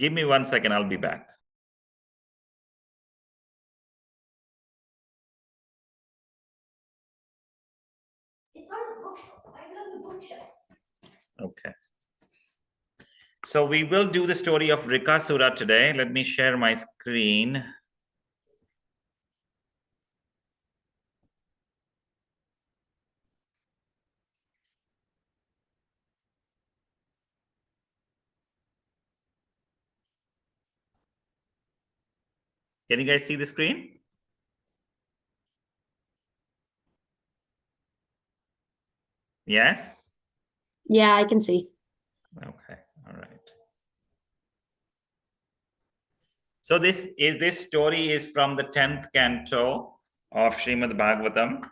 Give me 1 second, I'll be back. It's on the bookshelf. Why is it on the bookshelf? Okay. So we will do the story of Vrikasura today. Let me share my screen. Can you guys see the screen? Yes? Yeah, I can see. Okay, all right. So this story is from the 10th canto of Srimad Bhagavatam.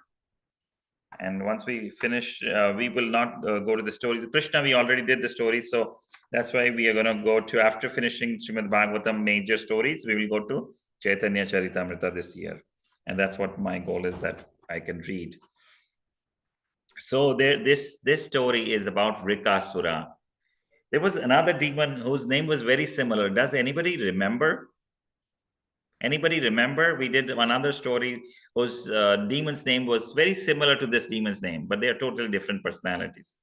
And once we finish, we will not go to the stories. Krishna, we already did the stories. So that's why we are going to go to, after finishing Srimad Bhagavatam major stories, we will go to Chaitanya Charitamrita this year. And that's what my goal is, that I can read. So this story is about Vrikasura. There was another demon whose name was very similar. Does anybody remember? Anybody remember? We did another story whose demon's name was very similar to this demon's name, but they are totally different personalities.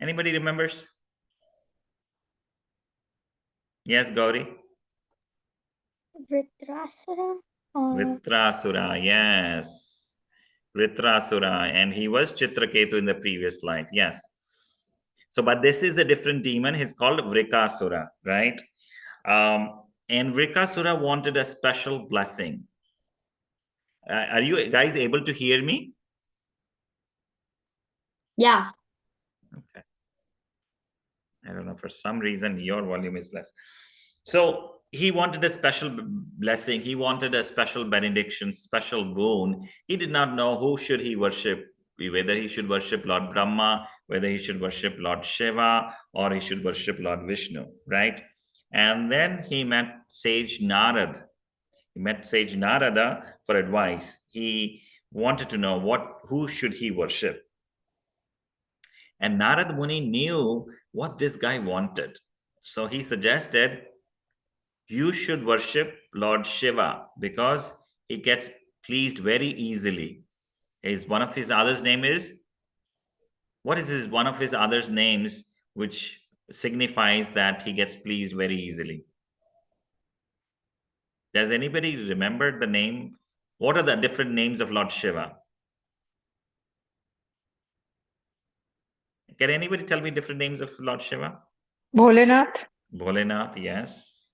Anybody remembers? Yes, Gauri? Vrikasura? Vritrasura, yes. Vritrasura, and he was Chitraketu in the previous life, yes. So, but this is a different demon. He's called Vrikasura, right? And Vrikasura wanted a special blessing. Are you guys able to hear me? Yeah. Okay. I don't know, for some reason your volume is less. So he wanted a special blessing. He wanted a special benediction, special boon. He did not know who should he worship, whether he should worship Lord Brahma, whether he should worship Lord Shiva, or he should worship Lord Vishnu, right? And then he met sage Narad. He met sage Narada for advice. He wanted to know who should he worship. And Narad Muni knew what this guy wanted. So he suggested, you should worship Lord Shiva because he gets pleased very easily. One of his others' name is, what is one of his others' names which signifies that he gets pleased very easily? Does anybody remember the name? What are the different names of Lord Shiva? Can anybody tell me different names of Lord Shiva? Bholenath. Bholenath, yes.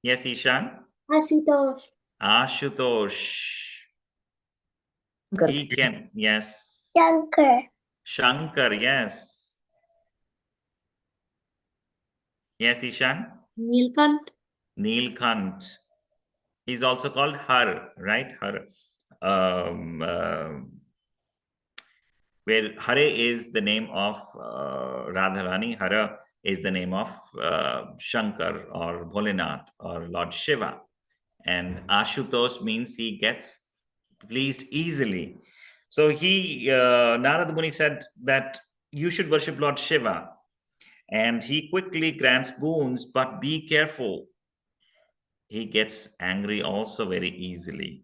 Yes, Ishan? Ashutosh. Ashutosh. He can, yes. Shankar. Shankar, yes. Yes, Ishan? Nilkant. Nilkant. He's also called Har, right? Har. Where Hare is the name of Radharani, Hara is the name of Shankar or Bholenath or Lord Shiva. And Ashutosh means he gets pleased easily. So Narada Muni said that you should worship Lord Shiva. And he quickly grants boons, but be careful. He gets angry also very easily.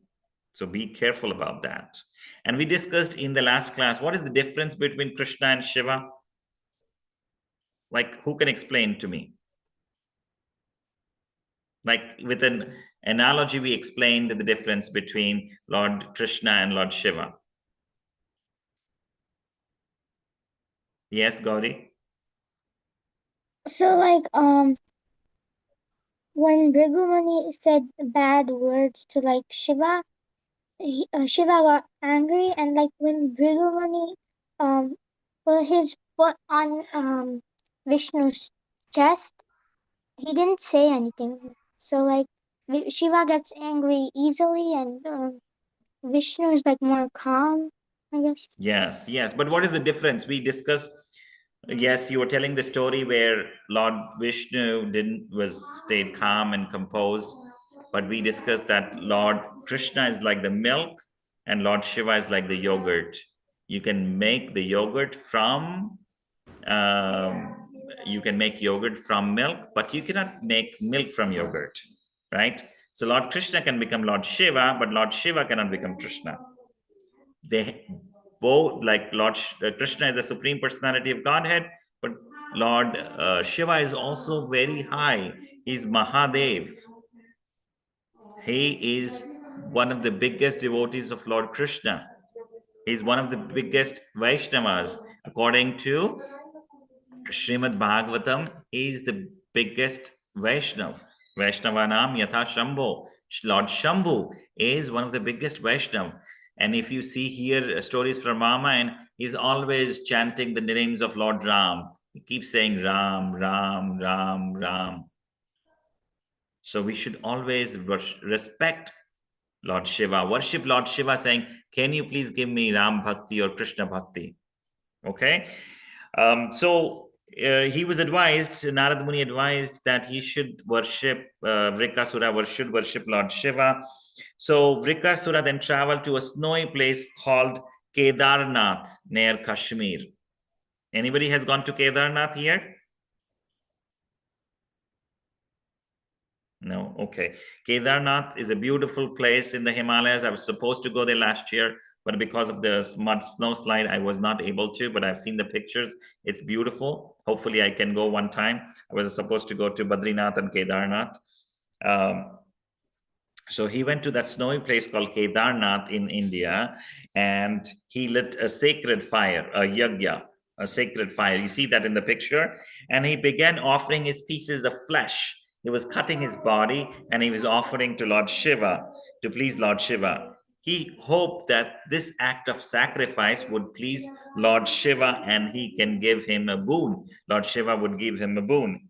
So be careful about that. And we discussed in the last class, what is the difference between Krishna and Shiva? Like, who can explain to me? Like, with an analogy, we explained the difference between Lord Krishna and Lord Shiva. Yes, Gauri? So when Brigumani said bad words to Shiva, Shiva got angry, and when Brigumani put his foot on Vishnu's chest, he didn't say anything. So Shiva gets angry easily, and Vishnu is more calm, I guess. Yes. But what is the difference? We discussed, yes, you were telling the story where Lord Vishnu stayed calm and composed. But we discussed that Lord Krishna is like the milk and Lord Shiva is like the yogurt. You can make the yogurt from You can make yogurt from milk, but you cannot make milk from yogurt, right? So Lord Krishna can become Lord Shiva, but Lord Shiva cannot become Krishna. They both, like Krishna is the supreme personality of Godhead, but Lord Shiva is also very high. He's Mahadev. He is one of the biggest devotees of Lord Krishna. He's one of the biggest Vaishnavas. According to Srimad Bhagavatam, he is the biggest Vaishnav. Vaishnavanam Yatha Shambho. Lord Shambhu is one of the biggest Vaishnav. And if you see here stories from Ramayana, he's always chanting the names of Lord Ram. He keeps saying Ram, Ram, Ram, Ram. So we should always respect Lord Shiva, worship Lord Shiva, saying, can you please give me Ram Bhakti or Krishna Bhakti? Okay. He was advised, Narad Muni advised that he should worship Vrikasura, should worship Lord Shiva. So Vrikasura then traveled to a snowy place called Kedarnath near Kashmir. Anybody has gone to Kedarnath here? No, okay. Kedarnath is a beautiful place in the Himalayas. I was supposed to go there last year, but because of the mud snow slide, I was not able to, but I've seen the pictures. It's beautiful. Hopefully I can go one time. I was supposed to go to Badrinath and Kedarnath. So he went to that snowy place called Kedarnath in India, and he lit a sacred fire, a yagya, a sacred fire. You see that in the picture? And he began offering his pieces of flesh. He was cutting his body and he was offering to Lord Shiva, to please Lord Shiva. He hoped that this act of sacrifice would please Lord Shiva and he can give him a boon. Lord Shiva would give him a boon.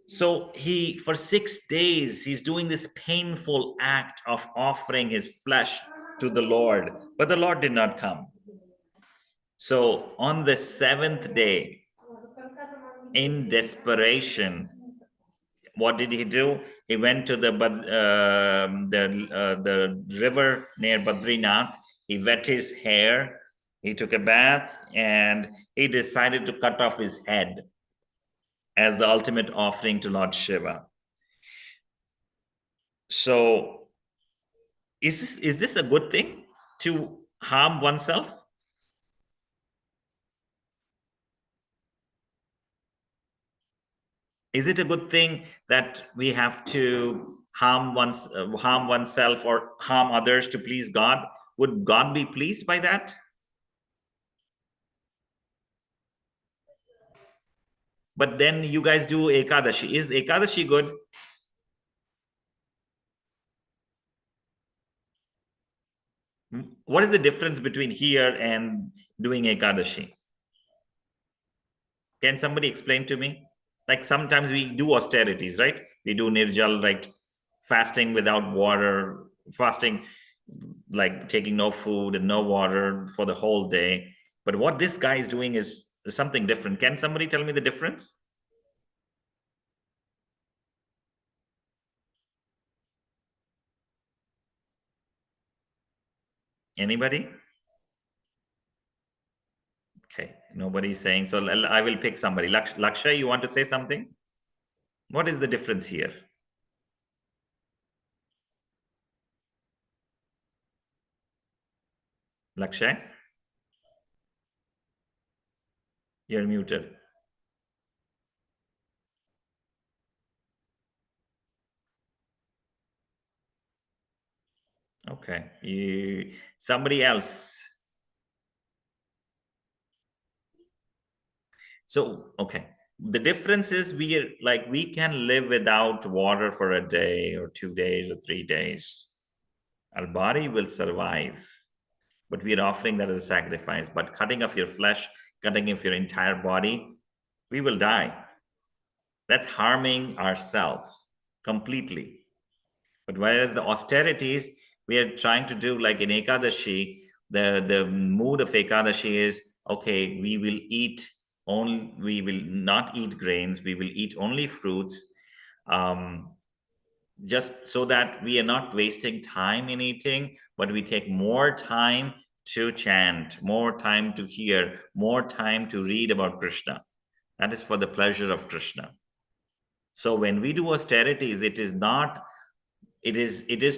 So he, for 6 days, he's doing this painful act of offering his flesh to the Lord, but the Lord did not come. So on the 7th day, in desperation, what did he do? He went to the river near Badrinath. He wet his hair. He took a bath and he decided to cut off his head as the ultimate offering to Lord Shiva. So is this a good thing to harm oneself? Is it a good thing that we have to harm oneself or harm others to please God? Would God be pleased by that? But then you guys do Ekadashi. Is Ekadashi good? What is the difference between here and doing Ekadashi? Can somebody explain to me? Like sometimes we do austerities, right? We do nirjal, like fasting without water, fasting, like taking no food and no water for the whole day. But what this guy is doing is something different. Can somebody tell me the difference? Anybody? Okay, nobody's saying. So I will pick somebody. Lakshay, you want to say something? What is the difference here? Lakshay? You're muted. Okay. Somebody else. So, okay. The difference is we can live without water for a day or 2 days or 3 days. Our body will survive, but we are offering that as a sacrifice. But cutting off your flesh, cutting off your entire body, we will die. That's harming ourselves completely. But whereas the austerities, we are trying to do like in Ekadashi, the mood of Ekadashi is, okay, we will not eat grains, we will eat only fruits, just so that we are not wasting time in eating, but we take more time to chant, more time to hear, more time to read about Krishna. That is for the pleasure of Krishna. So when we do austerities, it is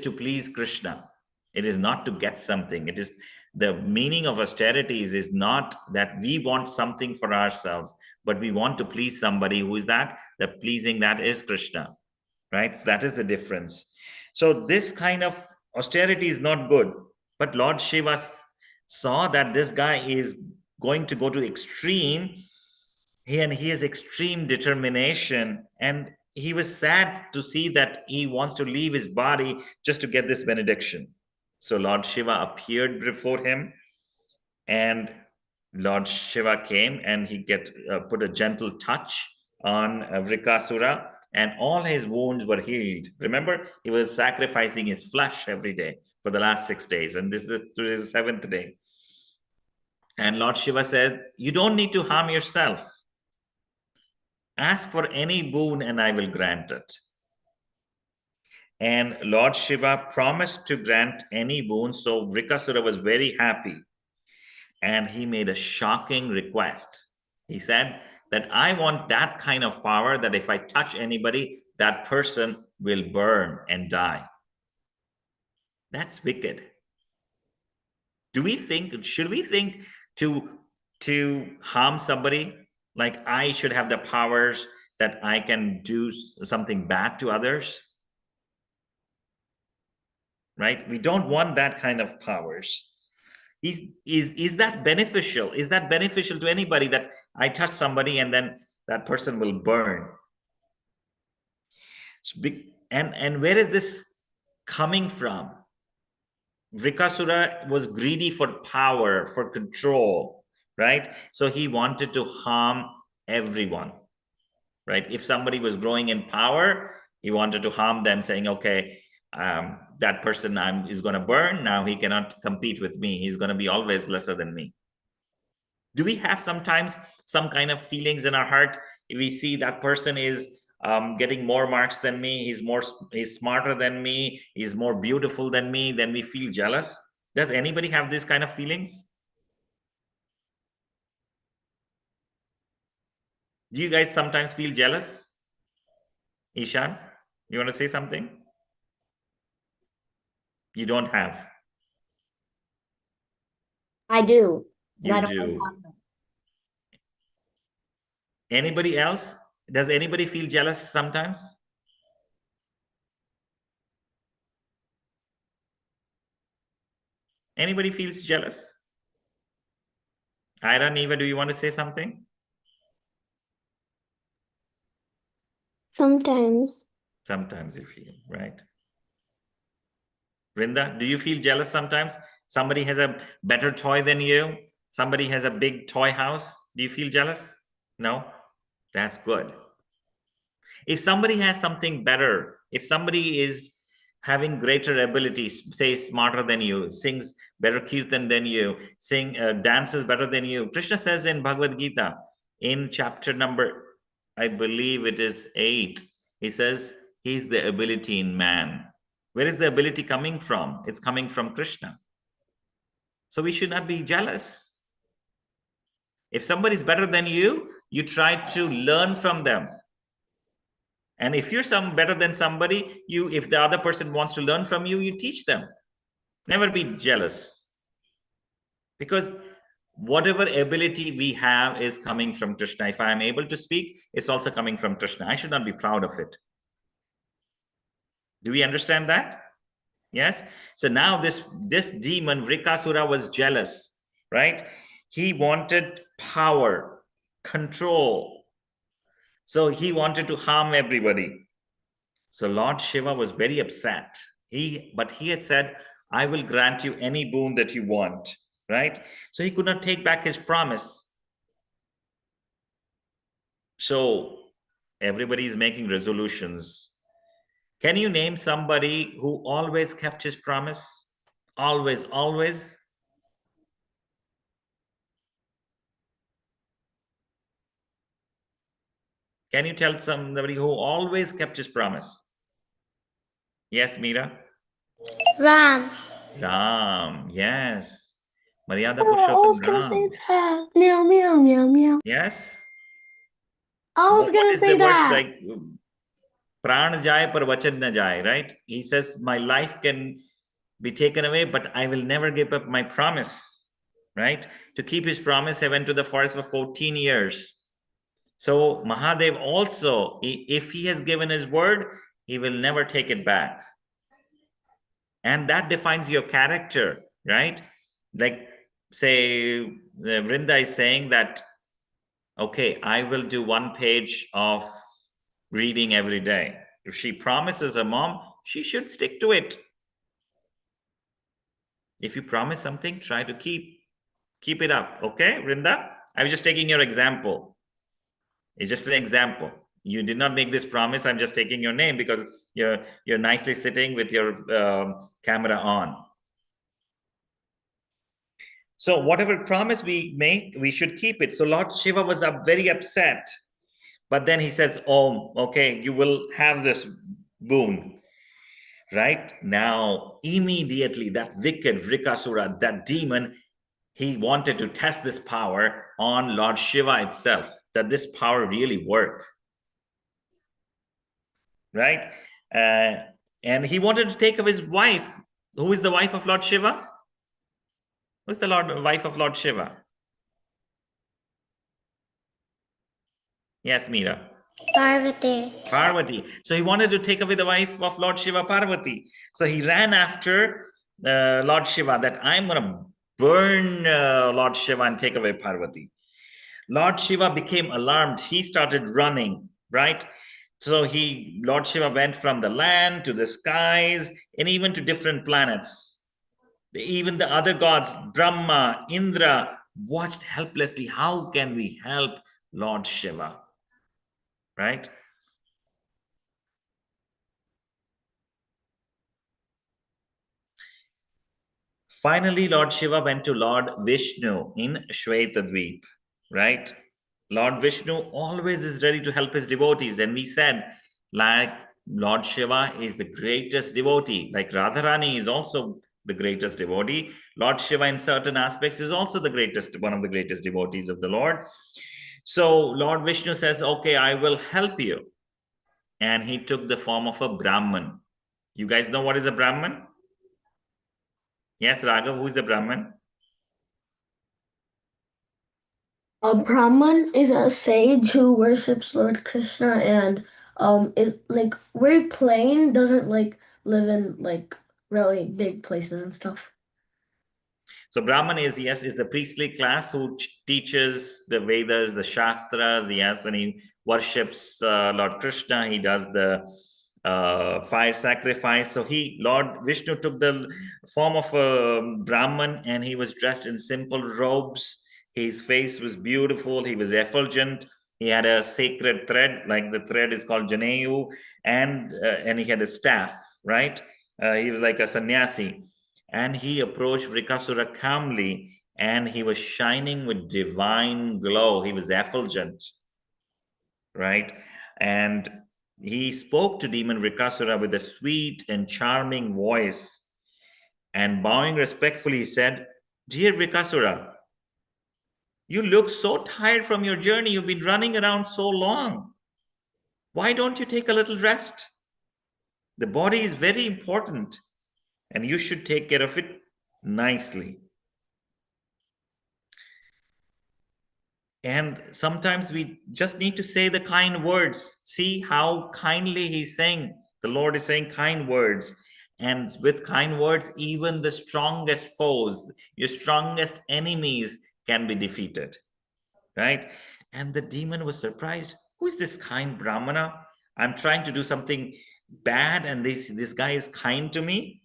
to please Krishna. It is not to get something. It is the meaning of austerities is not that we want something for ourselves, but we want to please somebody. Who is that? The pleasing that is Krishna, right? That is the difference. So this kind of austerity is not good. But Lord Shiva saw that this guy is going to go to extreme, and he has extreme determination, and he was sad to see that he wants to leave his body just to get this benediction. So Lord Shiva appeared before him, and Lord Shiva came and he put a gentle touch on Vrikasura, and all his wounds were healed. Remember, he was sacrificing his flesh every day for the last 6 days, and this is the 7th day. And Lord Shiva said, "You don't need to harm yourself. Ask for any boon and I will grant it." And Lord Shiva promised to grant any boon. So Vrikasura was very happy. And he made a shocking request. He said that I want that kind of power that if I touch anybody, that person will burn and die. That's wicked. Should we think to harm somebody? Like I should have the powers that I can do something bad to others? Right? We don't want that kind of powers. Is that beneficial? Is that beneficial to anybody that I touch somebody and then that person will burn? And where is this coming from? Vrikasura was greedy for power, for control, right? So he wanted to harm everyone, right? If somebody was growing in power, he wanted to harm them, saying, okay, that person is going to burn. Now he cannot compete with me. He's going to be always lesser than me. Do we have sometimes some kind of feelings in our heart? If we see that person is getting more marks than me, he's smarter than me, he's more beautiful than me, then we feel jealous. Does anybody have these kind of feelings? Do you guys sometimes feel jealous? Ishan, you want to say something? You don't have. I do. You do. Anybody else? Does anybody feel jealous sometimes? Anybody feels jealous? Ira, Neva, do you want to say something? Sometimes. Sometimes you feel, right? Vrinda, do you feel jealous sometimes? Somebody has a better toy than you. Somebody has a big toy house. Do you feel jealous? No? That's good. If somebody has something better, if somebody is having greater abilities, say smarter than you, sings better kirtan than you, dances better than you. Krishna says in Bhagavad Gita, in chapter number, I believe it is 8, he says, he's the ability in man. Where is the ability coming from? It's coming from Krishna. So we should not be jealous. If somebody's better than you, you try to learn from them. And if you're better than somebody, if the other person wants to learn from you, you teach them. Never be jealous. Because whatever ability we have is coming from Krishna. If I am able to speak, it's also coming from Krishna. I should not be proud of it. Do we understand that? Yes. So now this demon, Vrikasura, was jealous, right? He wanted power, control. So he wanted to harm everybody. So Lord Shiva was very upset. But he had said, I will grant you any boon that you want, right? So he could not take back his promise. So everybody is making resolutions. Can you name somebody who always kept his promise? Always, always? Can you tell somebody who always kept his promise? Yes, Meera? Ram. Ram, yes. Maryada Oh, I was Purushottam gonna say Ram. that. Meow, meow, meow, meow. Yes. I was What gonna is the say verse that. like? Pran jaye par vachan na jaye, right? He says, my life can be taken away, but I will never give up my promise, right? To keep his promise, I went to the forest for 14 years. So Mahadev also, if he has given his word, he will never take it back. And that defines your character, right? Like, say, Vrinda is saying that, okay, I will do 1 page of reading every day. If she promises her mom, she should stick to it. If you promise something, try to keep it up. Okay, Vrinda? I was just taking your example. It's just an example. You did not make this promise. I'm just taking your name because you're nicely sitting with your camera on. So whatever promise we make, we should keep it. So Lord Shiva was very upset. But then he says, oh, okay, you will have this boon. Right? Now, immediately, that wicked Vrikasura, that demon, he wanted to test this power on Lord Shiva itself, that this power really work. Right? And he wanted to take up his wife. Who is the wife of Lord Shiva? Who's the wife of Lord Shiva? Yes, Meera. Parvati. Parvati. So he wanted to take away the wife of Lord Shiva, Parvati. So he ran after Lord Shiva, that I'm going to burn Lord Shiva and take away Parvati. Lord Shiva became alarmed. He started running, right? So Lord Shiva went from the land to the skies and even to different planets. Even the other gods, Brahma, Indra, watched helplessly. How can we help Lord Shiva? Right? Finally, Lord Shiva went to Lord Vishnu in Shvetadweep, right? Lord Vishnu always is ready to help his devotees. And we said, like, Lord Shiva is the greatest devotee. Like Radharani is also the greatest devotee. Lord Shiva, in certain aspects, is also one of the greatest devotees of the Lord. So Lord Vishnu says, okay, I will help you. And he took the form of a Brahman. You guys know what is a Brahman? Yes, Raghav, who is a Brahman? A Brahman is a sage who worships Lord Krishna and is like very plain, doesn't like live in like really big places and stuff. So Brahman is, yes, is the priestly class who teaches the Vedas, the Shastras, yes, and he worships Lord Krishna. He does the fire sacrifice. So Lord Vishnu took the form of a Brahman and he was dressed in simple robes. His face was beautiful. He was effulgent. He had a sacred thread, like the thread is called Janeyu, and he had a staff, right? He was like a sannyasi. And he approached Vrikasura calmly, and he was shining with divine glow. He was effulgent, right? And he spoke to demon Vrikasura with a sweet and charming voice. And bowing respectfully, he said, Dear Vrikasura, you look so tired from your journey. You've been running around so long. Why don't you take a little rest? The body is very important, and you should take care of it nicely. And sometimes we just need to say the kind words. See how kindly he's saying. The Lord is saying kind words. And with kind words, even the strongest foes, your strongest enemies can be defeated. Right? And the demon was surprised. Who is this kind Brahmana? I'm trying to do something bad, and this guy is kind to me.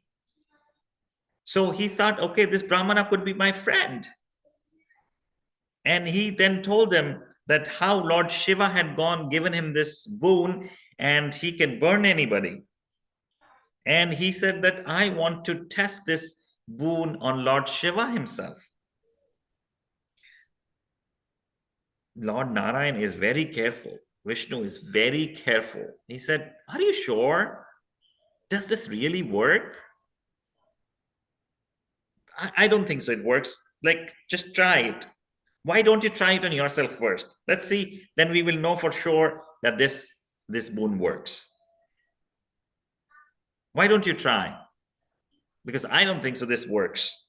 So he thought, okay, this Brahmana could be my friend. And he then told them that how Lord Shiva had given him this boon, and he can burn anybody. And he said that I want to test this boon on Lord Shiva himself. Lord Narayan is very careful. Vishnu is very careful. He said, are you sure? Does this really work? I don't think so. It works. Like, just try it. Why don't you try it on yourself first? Let's see, then we will know for sure that this boon works. Why don't you try? Because I don't think so this works.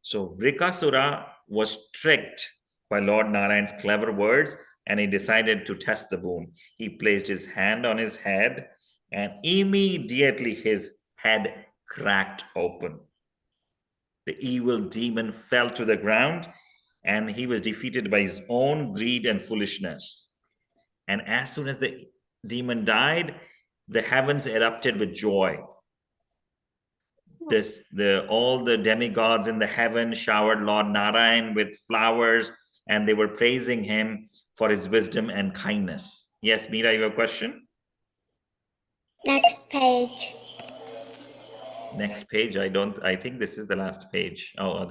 So Vrikasura was tricked by Lord Narayan's clever words, and he decided to test the boon. He placed his hand on his head, and immediately his head cracked open. The evil demon fell to the ground, and he was defeated by his own greed and foolishness. And as soon as the demon died, the heavens erupted with joy. All the demigods in the heaven showered Lord Narayan with flowers, and they were praising him for his wisdom and kindness. Yes, Meera, you have a question? Next page. Next page. I think this is the last page. Oh,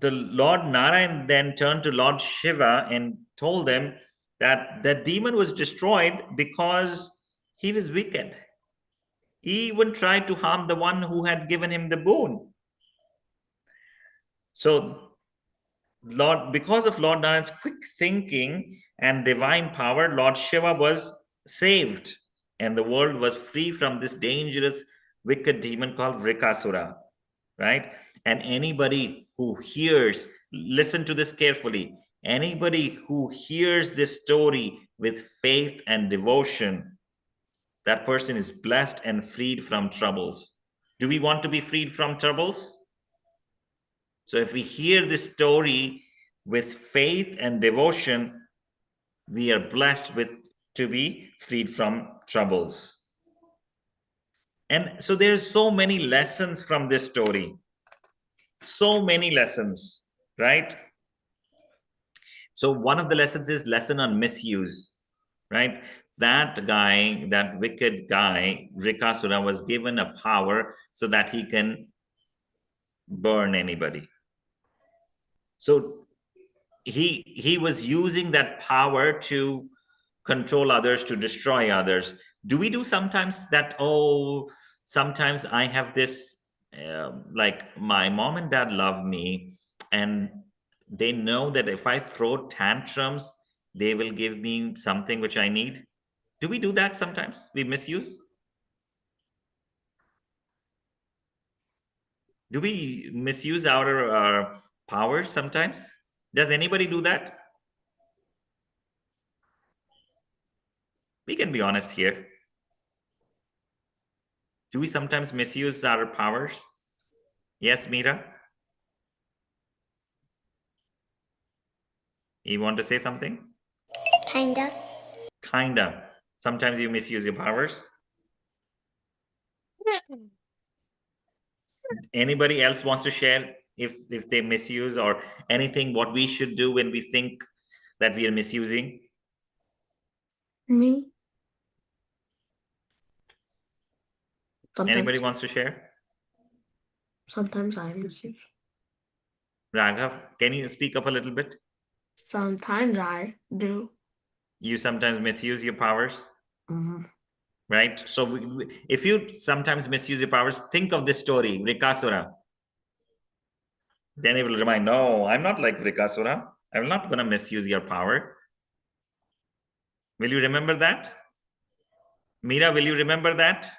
the Lord Narayan then turned to Lord Shiva and told them that the demon was destroyed because he was wicked. He even tried to harm the one who had given him the boon. So, because of Lord Narayan's quick thinking and divine power, Lord Shiva was saved, and the world was free from this dangerous, wicked demon called Vrikasura, right? And anybody who hears, listen to this carefully, anybody who hears this story with faith and devotion, that person is blessed and freed from troubles. Do we want to be freed from troubles? So if we hear this story with faith and devotion, we are blessed to be freed from troubles. And so there's so many lessons from this story. So many lessons, right? So one of the lessons is lesson on misuse, right? That guy, that wicked guy, Vrikasura, was given a power so that he can burn anybody. So he was using that power to control others, to destroy others. Do we do sometimes that? Oh, sometimes I have this, like my mom and dad love me, and they know that if I throw tantrums, they will give me something which I need. Do we do that sometimes? We misuse? Do we misuse our powers sometimes? Does anybody do that? We can be honest here. Do we sometimes misuse our powers? Yes, Meera? You want to say something? Kinda. Kinda. Sometimes you misuse your powers. Anybody else wants to share if they misuse or anything, what we should do when we think that we are misusing? Me? Anybody Sometimes, wants to share? sometimes I misuse. Raghav, can you speak up a little bit? Sometimes I do. You sometimes misuse your powers, Mhm. right? So if you sometimes misuse your powers, think of this story, Vrikasura. Then he will remind, no, I'm not like Vrikasura. I'm not going to misuse your power. Will you remember that? Meera, will you remember that?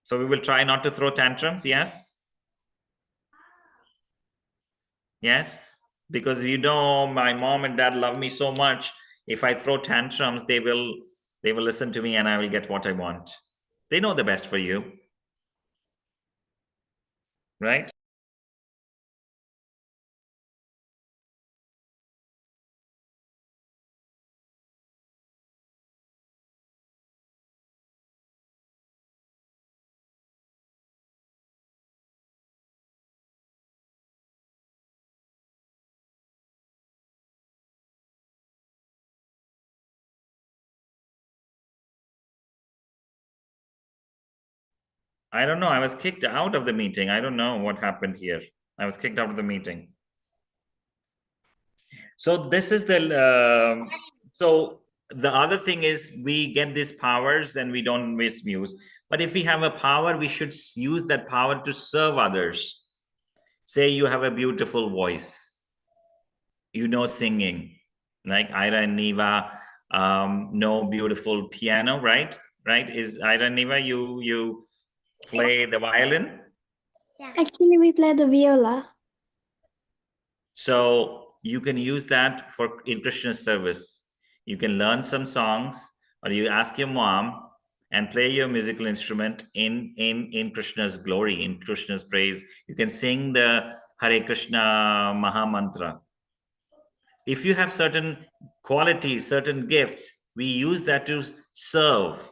So we will try not to throw tantrums, yes? Yes? Because you know my mom and dad love me so much. If I throw tantrums, they will listen to me and I will get what I want. They know the best for you. Right? I don't know. I was kicked out of the meeting. I don't know what happened here. I was kicked out of the meeting. So this is so the other thing is we get these powers and we don't misuse. But if we have a power, we should use that power to serve others. Say you have a beautiful voice, you know singing, like Ira and Neva know beautiful piano, right? Right? Is Ira and Neva, you play the violin? Yeah. Actually, we play the viola. So you can use that for in Krishna service. You can learn some songs, or you ask your mom and play your musical instrument in Krishna's glory, in Krishna's praise. You can sing the Hare Krishna Maha Mantra. If you have certain qualities, certain gifts, we use that to serve,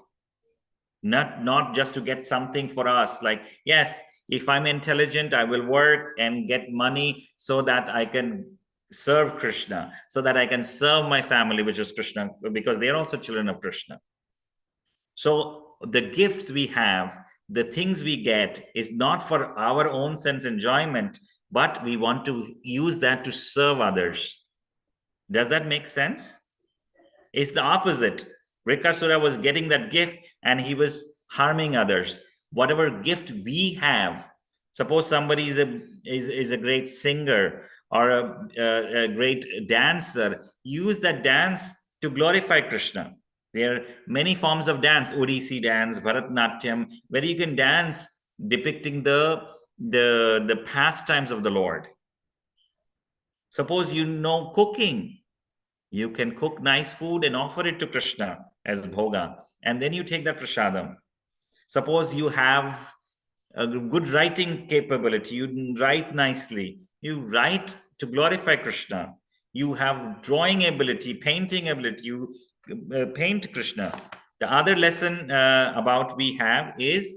not just to get something for us. Like, yes, if I'm intelligent, I will work and get money so that I can serve Krishna, so that I can serve my family, which is Krishna, because they are also children of Krishna. So the gifts we have, the things we get, is not for our own sense enjoyment, but we want to use that to serve others. Does that make sense? It's the opposite. Vrikasura was getting that gift and he was harming others. Whatever gift we have, suppose somebody is a great singer or a great dancer, use that dance to glorify Krishna. There are many forms of dance, Odissi dance, Bharatnatyam, where you can dance depicting the pastimes of the Lord. Suppose you know cooking, you can cook nice food and offer it to Krishna as bhoga, and then you take that prasadam. Suppose you have a good writing capability, you write nicely, you write to glorify Krishna. You have drawing ability, painting ability, you paint Krishna. The other lesson about we have is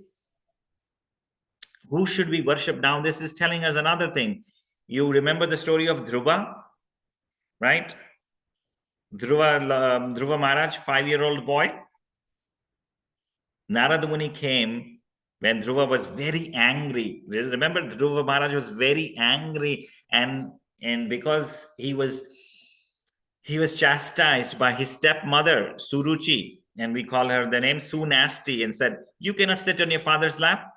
who should we worship now? This is telling us another thing. You remember the story of Dhruva, right? Dhruva Maharaj, 5-year-old boy. Narada Muni came when Dhruva was very angry. Remember, Dhruva Maharaj was very angry, and because he was chastised by his stepmother Suruchi, and we call her the name Su Nasty, and said, "You cannot sit on your father's lap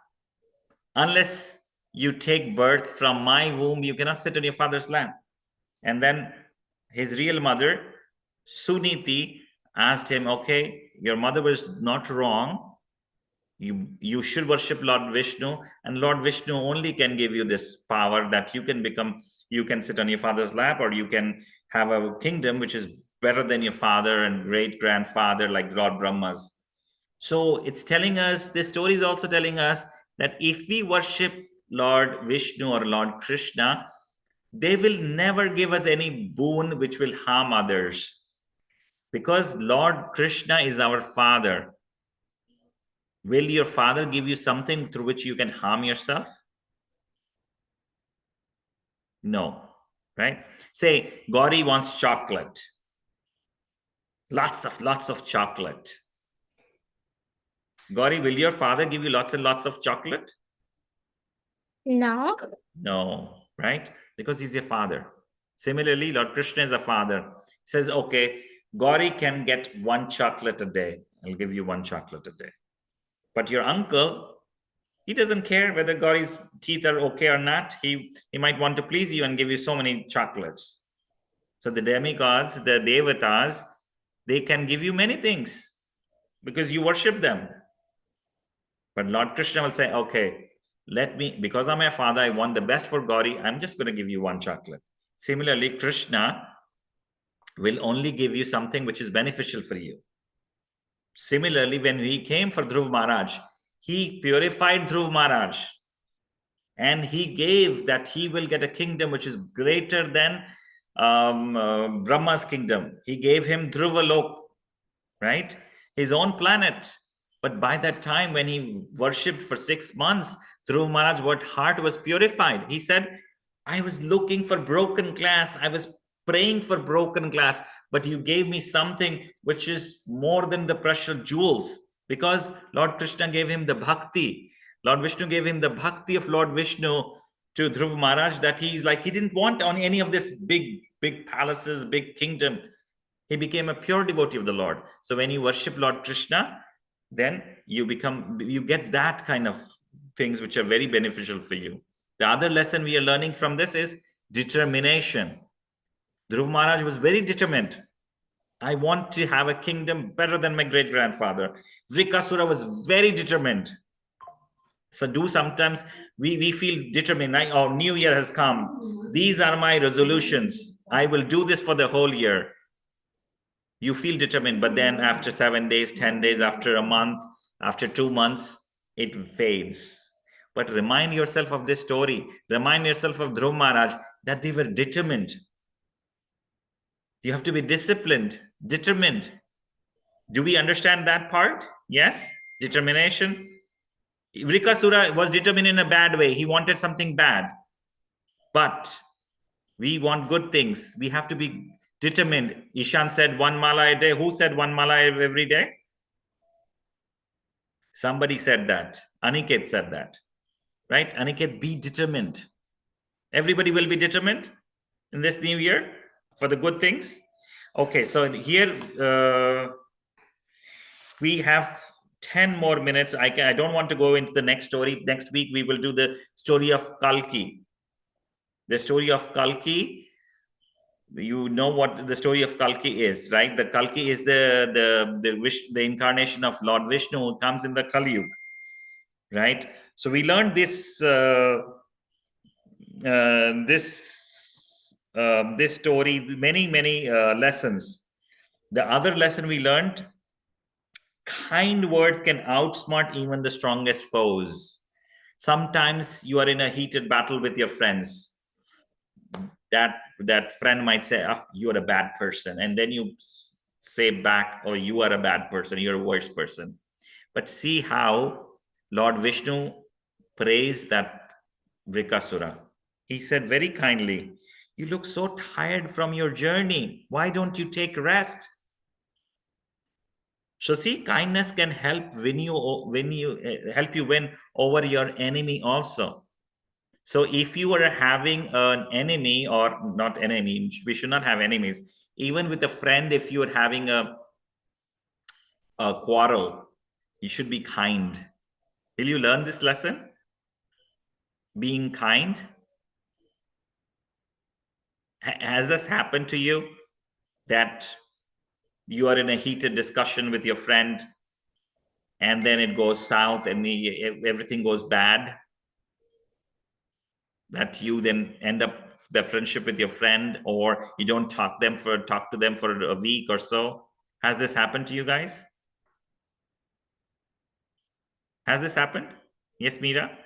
unless you take birth from my womb. You cannot sit on your father's lap." And then his real mother, Suniti, asked him, "Okay, your mother was not wrong. You should worship Lord Vishnu, and Lord Vishnu only can give you this power that you can sit on your father's lap, or you can have a kingdom which is better than your father and great grandfather, like Lord Brahma's." So it's telling us, this story is also telling us that if we worship Lord Vishnu or Lord Krishna, they will never give us any boon which will harm others, because Lord Krishna is our father. Will your father give you something through which you can harm yourself? No, right? Say Gauri wants chocolate, lots of chocolate. Gauri, will your father give you lots and lots of chocolate? No. No, right? Because he's your father. Similarly, Lord Krishna is a father. He says, okay, Gauri can get 1 chocolate a day. I'll give you 1 chocolate a day. But your uncle, he doesn't care whether Gauri's teeth are okay or not. He might want to please you and give you so many chocolates. So the demigods, the devatas, they can give you many things because you worship them. But Lord Krishna will say, okay, because I'm your father, I want the best for Gauri, I'm just going to give you 1 chocolate. Similarly, Krishna will only give you something which is beneficial for you. Similarly, when he came for Dhruv Maharaj, he purified Dhruv Maharaj, and he gave that he will get a kingdom which is greater than Brahma's kingdom. He gave him Dhruvalok, right? His own planet. But by that time, when he worshipped for 6 months, Dhruv Maharaj's heart was purified. He said, I was looking for broken glass. I was praying for broken glass, but you gave me something which is more than the precious jewels, because Lord Krishna gave him the bhakti. Lord Vishnu gave him the bhakti of Lord Vishnu to Dhruv Maharaj, that he didn't want on any of this big palaces, big kingdom. He became a pure devotee of the Lord. So when you worship Lord Krishna, then you get that kind of things which are very beneficial for you. The other lesson we are learning from this is determination. Dhruv Maharaj was very determined. I want to have a kingdom better than my great grandfather. Vrikasura was very determined. So sometimes we feel determined. Oh, new year has come. These are my resolutions. I will do this for the whole year. You feel determined, but then after 7 days, 10 days, after a month, after 2 months, it fades. But remind yourself of this story. Remind yourself of Dhruv Maharaj that they were determined. You have to be disciplined, determined. Do we understand that part? Yes? Determination. Vrikasura was determined in a bad way. He wanted something bad. But we want good things. We have to be determined. Ishan said 1 mala a day. Who said 1 mala every day? Somebody said that. Aniket said that. Right? Aniket, be determined. Everybody will be determined in this new year for the good things. Okay, so here we have 10 more minutes. I don't want to go into the next story. Next week, we will do the story of Kalki. The story of Kalki, you know what the story of Kalki is, right? The Kalki is the incarnation of Lord Vishnu who comes in the Kali Yuga, right? So we learned this this story, many lessons. The other lesson we learned: kind words can outsmart even the strongest foes. Sometimes you are in a heated battle with your friends. That friend might say, "Oh, you're a bad person," and then you say back, "Oh, you are a bad person. You're a worse person." But see how Lord Vishnu praised that Vrikasura. He said very kindly, "You look so tired from your journey. Why don't you take rest?" So see, kindness can help help you win over your enemy also. So if you are having an enemy, or not enemy, we should not have enemies. Even with a friend, if you are having a quarrel, you should be kind. Will you learn this lesson? Being kind. Has this happened to you, that you are in a heated discussion with your friend and then it goes south and everything goes bad, that you then end up the friendship with your friend, or you don't talk to them for a week or so? Has this happened to you guys? Has this happened? Yes, Mira?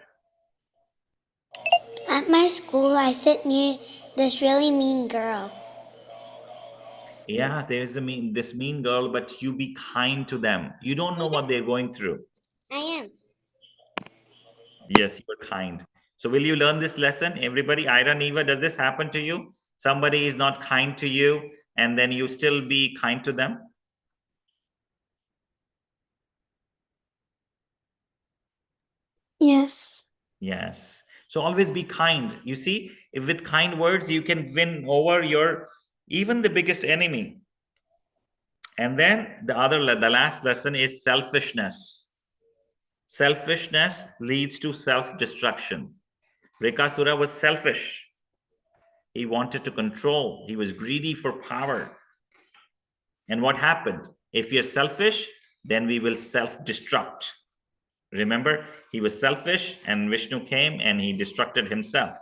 At my school, I sit near this really mean girl. Yeah, there is this mean girl, but you be kind to them. You don't know what they're going through. I am. Yes, you're kind. So will you learn this lesson? Everybody, Ira, Neva, does this happen to you? Somebody is not kind to you and then you still be kind to them? Yes. Yes. So always be kind. You see, if with kind words, you can win over even the biggest enemy. And then the last lesson is selfishness. Selfishness leads to self-destruction. Vrikasura was selfish. He wanted to control. He was greedy for power. And what happened? If you're selfish, then we will self-destruct. Remember, he was selfish and Vishnu came and he destructed himself.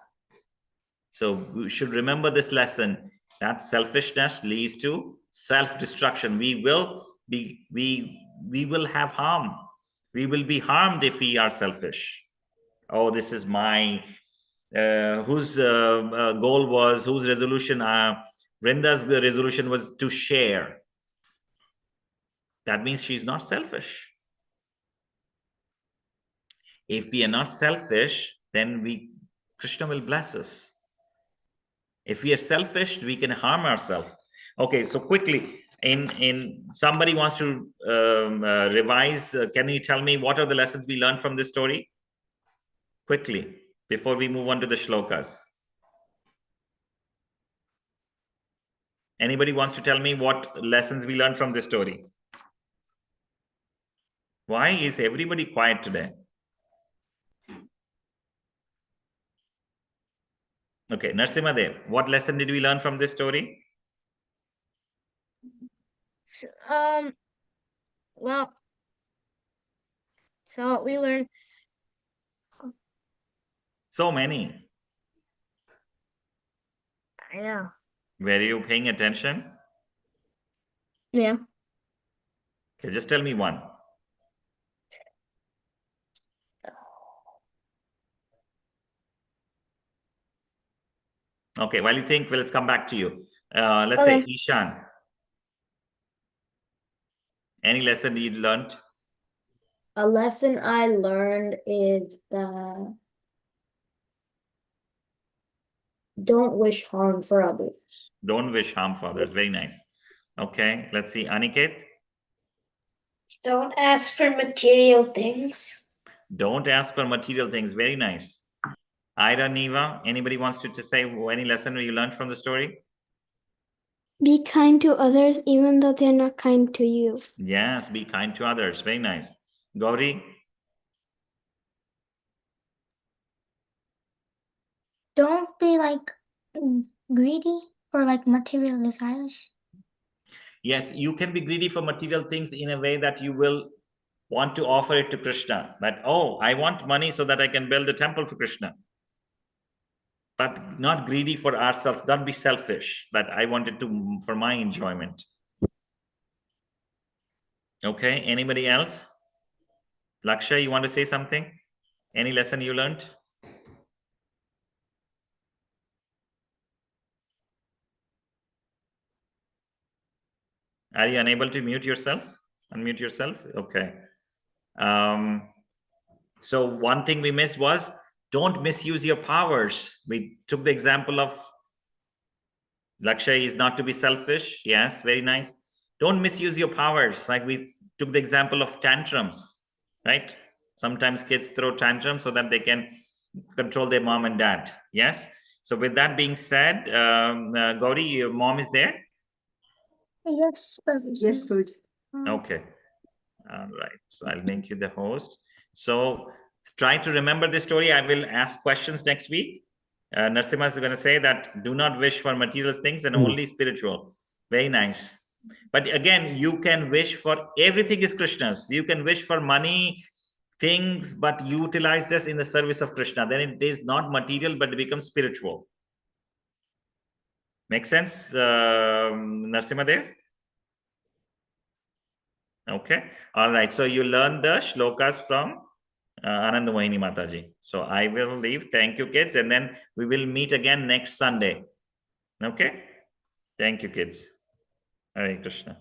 So we should remember this lesson, that selfishness leads to self-destruction. We will have harm. We will be harmed if we are selfish. Oh, this is my whose goal was, whose resolution, Vrinda's resolution was to share. That means she's not selfish. If we are not selfish, then Krishna will bless us. If we are selfish, we can harm ourselves. Okay, so quickly, in somebody wants to revise, can you tell me what are the lessons we learned from this story? Quickly, before we move on to the shlokas. Anybody wants to tell me what lessons we learned from this story? Why is everybody quiet today? Okay, Narsimadev, what lesson did we learn from this story? So, well, so we learned. So many. Yeah. Were you paying attention? Yeah. Okay, just tell me one. Okay, while you think, well, let's come back to you. Let's say Okay. Ishan. Any lesson you learned? A lesson I learned is that don't wish harm for others. Don't wish harm for others. Very nice. Okay, let's see. Aniket. Don't ask for material things. Don't ask for material things. Very nice. Ira, Neva, anybody wants to say any lesson you learned from the story? Be kind to others even though they're not kind to you. Yes, be kind to others. Very nice. Gauri, Don't be greedy for material desires. yes, you can be greedy for material things in a way that you will want to offer it to Krishna. That, oh, I want money so that I can build a temple for Krishna. But not greedy for ourselves. Don't be selfish. That I wanted to for my enjoyment. Okay, anybody else? Laksha, you want to say something? Any lesson you learned? Are you unable to mute yourself? Unmute yourself? Okay. So one thing we missed was don't misuse your powers. We took the example of Lakshay is not to be selfish. Yes, very nice. Don't misuse your powers. Like we took the example of tantrums, right? Sometimes kids throw tantrums so that they can control their mom and dad. Yes. So with that being said, Gauri, your mom is there? Yes, Yes, Pooja. Okay. All right. So I'll make you the host. So try to remember this story. I will ask questions next week. Narsimha is going to say that do not wish for material things and only spiritual. Very nice. But again, you can wish for everything is Krishna's. You can wish for money, things, but utilize this in the service of Krishna. Then it is not material, but it becomes spiritual. Make sense, Narsimha there? Okay. All right. So you learn the shlokas from Anand Mohini Mataji. So I will leave. Thank you, kids. And then we will meet again next Sunday. Okay. Thank you, kids. Hare Krishna.